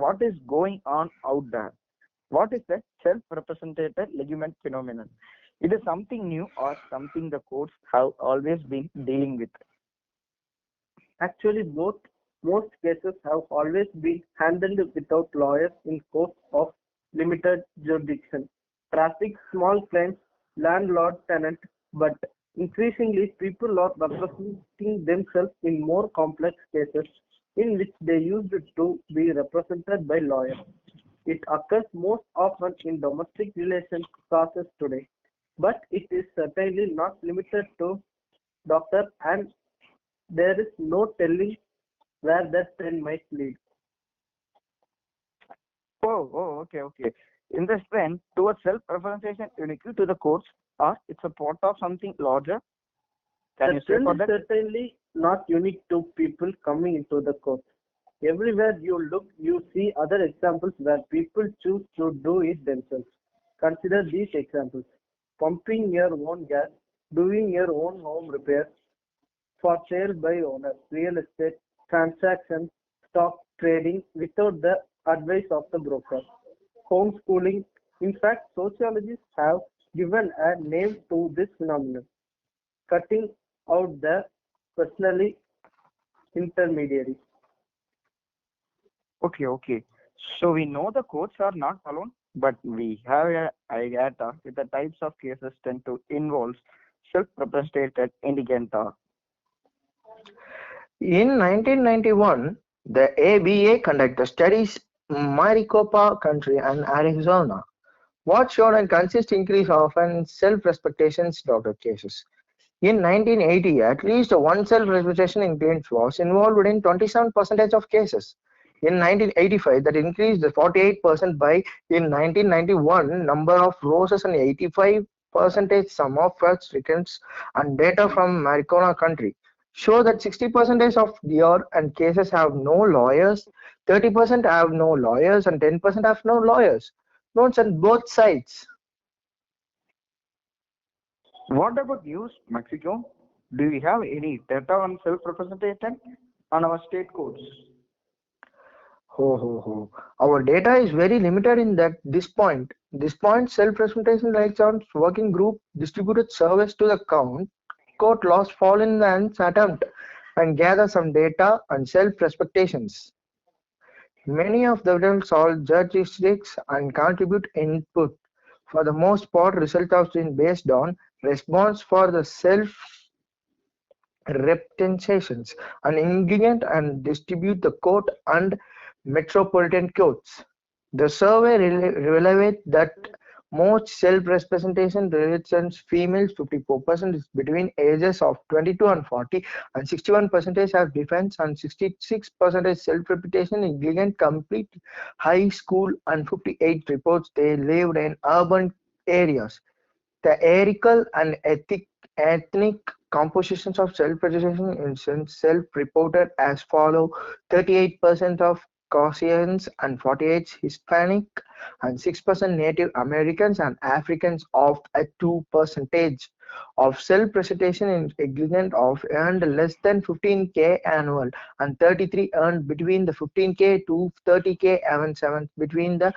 what is going on out there. What is the self-represented ligament phenomenon? It is something new or something the courts have always been dealing with? Actually, both most cases have always been handled without lawyers in courts of limited jurisdiction. Traffic, small claims, landlord-tenant, but increasingly people are representing themselves in more complex cases in which they used to be represented by lawyers. It occurs most often in domestic relations cases today, but it is certainly not limited to doctors, and there is no telling where that trend might lead. Okay. In this trend towards self-representation unique to the courts, or it's a part of something larger? Can The you say trend for is that? certainly not unique to people coming into the court. Everywhere you look, you see other examples where people choose to do it themselves. Consider these examples: pumping your own gas, doing your own home repairs, for sale by owners, real estate transactions, stock trading without the advice of the broker, homeschooling. In fact, sociologists have given a name to this phenomenon: cutting out the personally intermediary. Okay. So we know the courts are not alone, but we have a idea with the types of cases tend to involve self-represented indigenta. In 1991, the ABA conducted studies in Maricopa County and Arizona, what showed a consistent increase of self-respectation doctor cases. In 1980, at least one self-representation increase was involved in 27% of cases. In 1985, that increased 48% by. In 1991, number of roses and 85% sum of first returns and data from Maricopa County show that 60% of your and cases have no lawyers, 30% have no lawyers, and 10% have no lawyers. Notes on both sides. What about you, Mexico? Do we have any data on self-representation on our state courts? Ho. Our data is very limited in that this point. This point, self-representation rights on working group distributed surveys to the court lost fall in an attempt and gather some data on self-respectations. Many of the results all statistics and contribute input. For the most part, results have been based on response for the self-representations and ingredient and distribute the court and metropolitan courts. The survey revealed that most self-representation represents females. 54% is between ages of 22 and 40, and 61% have defense, and 66% self-representation ingredient complete high school, and 58 reports they lived in urban areas. The hierarchical and ethnic compositions of self-registration instances self-reported as follow: 38% of Caucasians and 48 Hispanic and 6% Native Americans and Africans of a 2% of self-presentation in aggregate of earned less than 15K annual, and 33 earned between the 15K to 30K, and 7 between the